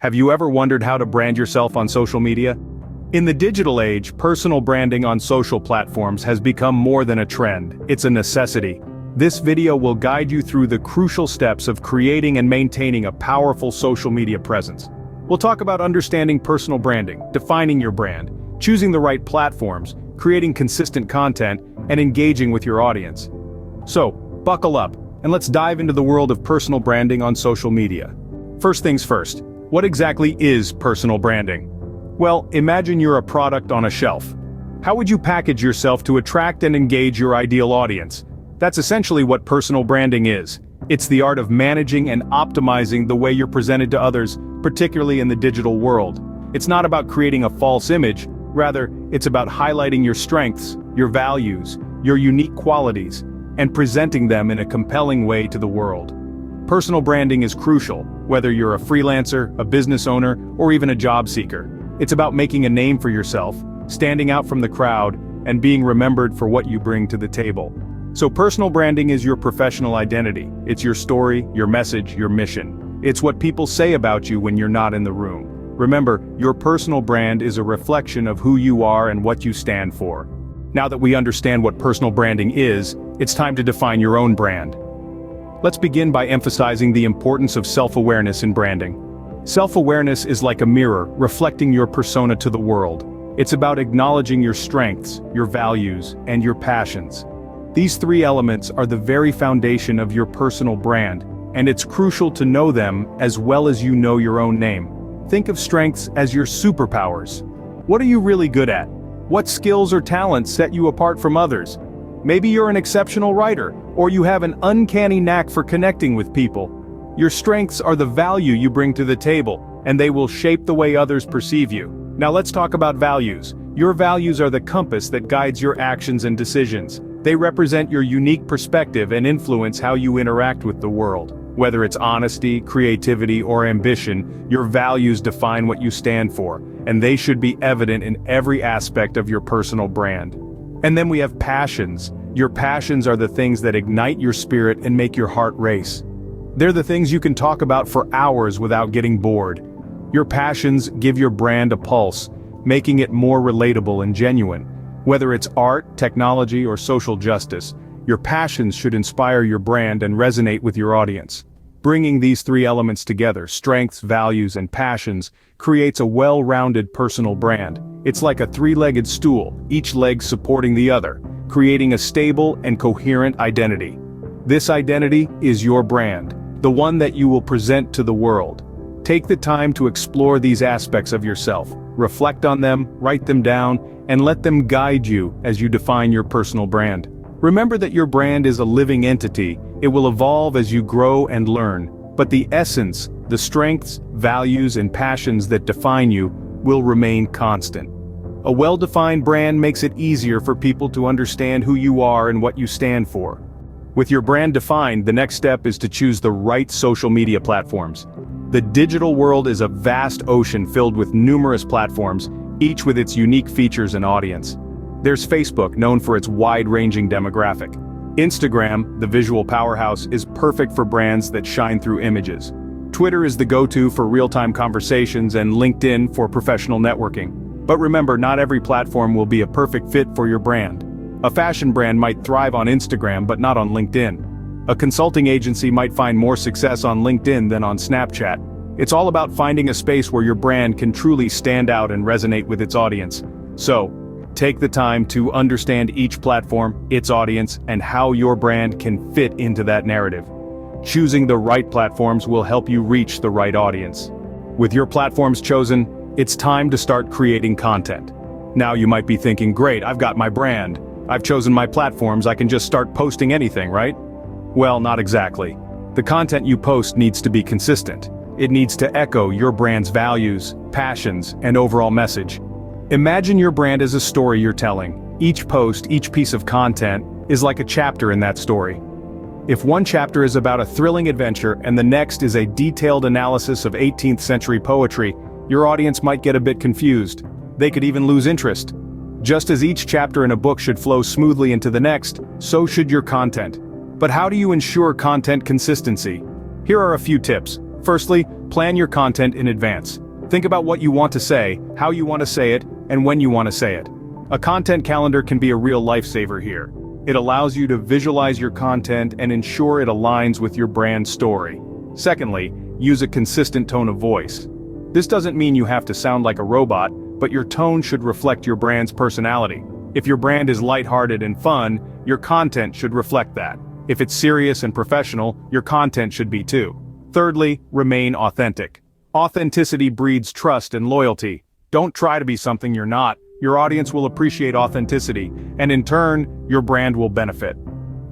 Have you ever wondered how to brand yourself on social media? In the digital age, personal branding on social platforms has become more than a trend, it's a necessity. This video will guide you through the crucial steps of creating and maintaining a powerful social media presence. We'll talk about understanding personal branding, defining your brand, choosing the right platforms, creating consistent content, and engaging with your audience. So, buckle up, and let's dive into the world of personal branding on social media. First things first, what exactly is personal branding? Well, imagine you're a product on a shelf. How would you package yourself to attract and engage your ideal audience? That's essentially what personal branding is. It's the art of managing and optimizing the way you're presented to others, particularly in the digital world. It's not about creating a false image, rather, it's about highlighting your strengths, your values, your unique qualities, and presenting them in a compelling way to the world. Personal branding is crucial, whether you're a freelancer, a business owner, or even a job seeker. It's about making a name for yourself, standing out from the crowd, and being remembered for what you bring to the table. So personal branding is your professional identity. It's your story, your message, your mission. It's what people say about you when you're not in the room. Remember, your personal brand is a reflection of who you are and what you stand for. Now that we understand what personal branding is, it's time to define your own brand. Let's begin by emphasizing the importance of self-awareness in branding. Self-awareness is like a mirror, reflecting your persona to the world. It's about acknowledging your strengths, your values, and your passions. These three elements are the very foundation of your personal brand, and it's crucial to know them as well as you know your own name. Think of strengths as your superpowers. What are you really good at? What skills or talents set you apart from others? Maybe you're an exceptional writer, or you have an uncanny knack for connecting with people. Your strengths are the value you bring to the table, and they will shape the way others perceive you. Now let's talk about values. Your values are the compass that guides your actions and decisions. They represent your unique perspective and influence how you interact with the world. Whether it's honesty, creativity, or ambition, your values define what you stand for, and they should be evident in every aspect of your personal brand. And then we have passions. Your passions are the things that ignite your spirit and make your heart race. They're the things you can talk about for hours without getting bored. Your passions give your brand a pulse, making it more relatable and genuine. Whether it's art, technology, or social justice, your passions should inspire your brand and resonate with your audience. Bringing these three elements together, strengths, values, and passions, creates a well-rounded personal brand. It's like a three-legged stool, each leg supporting the other, creating a stable and coherent identity. This identity is your brand, the one that you will present to the world. Take the time to explore these aspects of yourself, reflect on them, write them down, and let them guide you as you define your personal brand. Remember that your brand is a living entity. It will evolve as you grow and learn, but the essence, the strengths, values, and passions that define you will remain constant. A well-defined brand makes it easier for people to understand who you are and what you stand for. With your brand defined, the next step is to choose the right social media platforms. The digital world is a vast ocean filled with numerous platforms, each with its unique features and audience. There's Facebook, known for its wide-ranging demographic. Instagram, the visual powerhouse, is perfect for brands that shine through images. Twitter is the go-to for real-time conversations, and LinkedIn for professional networking. But remember, not every platform will be a perfect fit for your brand. A fashion brand might thrive on Instagram but not on LinkedIn. A consulting agency might find more success on LinkedIn than on Snapchat. It's all about finding a space where your brand can truly stand out and resonate with its audience. So, take the time to understand each platform, its audience, and how your brand can fit into that narrative. Choosing the right platforms will help you reach the right audience. With your platforms chosen, it's time to start creating content. Now you might be thinking, great, I've got my brand. I've chosen my platforms, I can just start posting anything, right? Well, not exactly. The content you post needs to be consistent. It needs to echo your brand's values, passions, and overall message. Imagine your brand as a story you're telling. Each post, each piece of content, is like a chapter in that story. If one chapter is about a thrilling adventure and the next is a detailed analysis of 18th century poetry, your audience might get a bit confused. They could even lose interest. Just as each chapter in a book should flow smoothly into the next, so should your content. But how do you ensure content consistency? Here are a few tips. Firstly, Plan your content in advance. Think about what you want to say, how you want to say it, and when you want to say it. A content calendar can be a real lifesaver here. It allows you to visualize your content and ensure it aligns with your brand story. Secondly, use a consistent tone of voice. This doesn't mean you have to sound like a robot, but your tone should reflect your brand's personality. If your brand is lighthearted and fun, your content should reflect that. If it's serious and professional, your content should be too. Thirdly, remain authentic. Authenticity breeds trust and loyalty. Don't try to be something you're not. Your audience will appreciate authenticity, and in turn, your brand will benefit.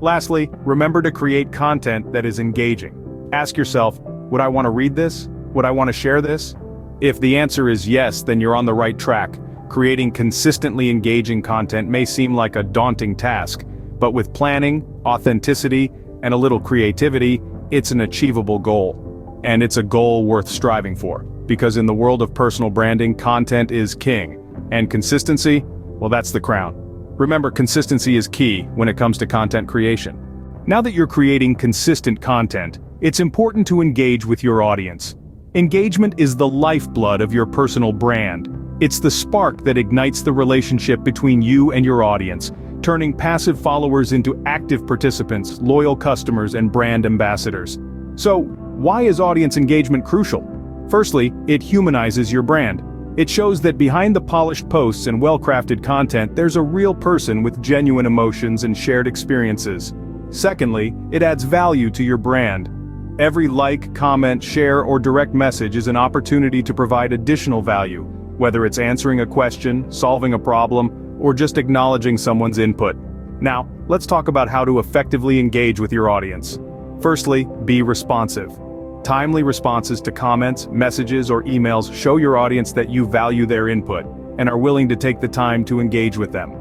Lastly, remember to create content that is engaging. Ask yourself, would I want to read this? Would I want to share this? If the answer is yes, then you're on the right track. Creating consistently engaging content may seem like a daunting task, but with planning, authenticity, and a little creativity, it's an achievable goal. And it's a goal worth striving for, because in the world of personal branding, content is king. And consistency, well, that's the crown. Remember, consistency is key when it comes to content creation. Now that you're creating consistent content, it's important to engage with your audience. Engagement is the lifeblood of your personal brand. It's the spark that ignites the relationship between you and your audience, turning passive followers into active participants, loyal customers, and brand ambassadors. So, why is audience engagement crucial? Firstly, it humanizes your brand. It shows that behind the polished posts and well-crafted content, there's a real person with genuine emotions and shared experiences. Secondly, it adds value to your brand. Every like, comment, share, or direct message is an opportunity to provide additional value, whether it's answering a question, solving a problem, or just acknowledging someone's input. Now, let's talk about how to effectively engage with your audience. Firstly, be responsive. Timely responses to comments, messages, or emails show your audience that you value their input and are willing to take the time to engage with them.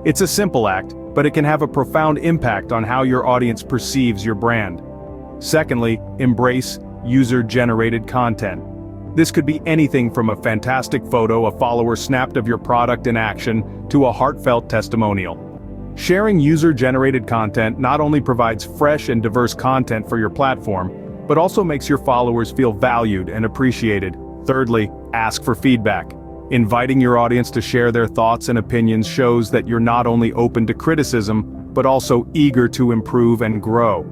It's a simple act, but it can have a profound impact on how your audience perceives your brand. Secondly, embrace user-generated content. This could be anything from a fantastic photo a follower snapped of your product in action to a heartfelt testimonial. Sharing user-generated content not only provides fresh and diverse content for your platform, but also makes your followers feel valued and appreciated. Thirdly, ask for feedback. Inviting your audience to share their thoughts and opinions shows that you're not only open to criticism, but also eager to improve and grow.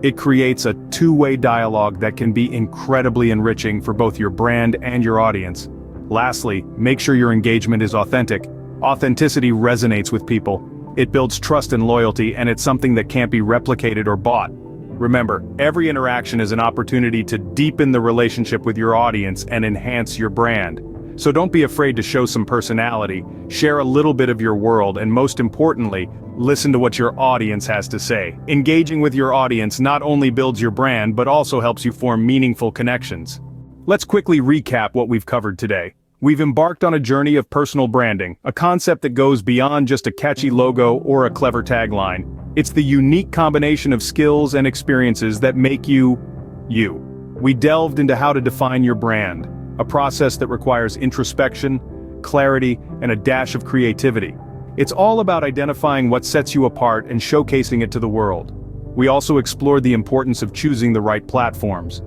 It creates a two-way dialogue that can be incredibly enriching for both your brand and your audience. Lastly, make sure your engagement is authentic. Authenticity resonates with people. It builds trust and loyalty, and it's something that can't be replicated or bought. Remember, every interaction is an opportunity to deepen the relationship with your audience and enhance your brand. So don't be afraid to show some personality, share a little bit of your world, and most importantly, listen to what your audience has to say. Engaging with your audience not only builds your brand, but also helps you form meaningful connections. Let's quickly recap what we've covered today. We've embarked on a journey of personal branding, a concept that goes beyond just a catchy logo or a clever tagline. It's the unique combination of skills and experiences that make you, you. We delved into how to define your brand, a process that requires introspection, clarity, and a dash of creativity. It's all about identifying what sets you apart and showcasing it to the world. We also explored the importance of choosing the right platforms.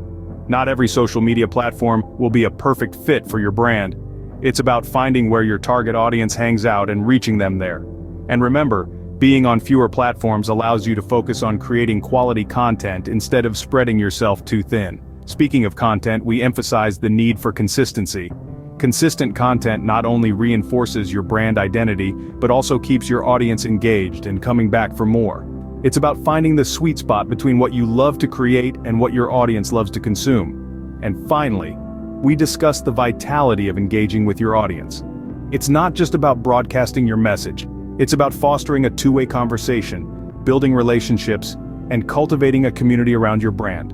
Not every social media platform will be a perfect fit for your brand. It's about finding where your target audience hangs out and reaching them there. And remember, being on fewer platforms allows you to focus on creating quality content instead of spreading yourself too thin. Speaking of content, we emphasize the need for consistency. Consistent content not only reinforces your brand identity, but also keeps your audience engaged and coming back for more. It's about finding the sweet spot between what you love to create and what your audience loves to consume. And finally, we discuss the vitality of engaging with your audience. It's not just about broadcasting your message. It's about fostering a two-way conversation, building relationships, and cultivating a community around your brand.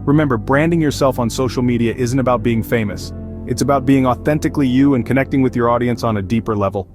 Remember, branding yourself on social media isn't about being famous. It's about being authentically you and connecting with your audience on a deeper level.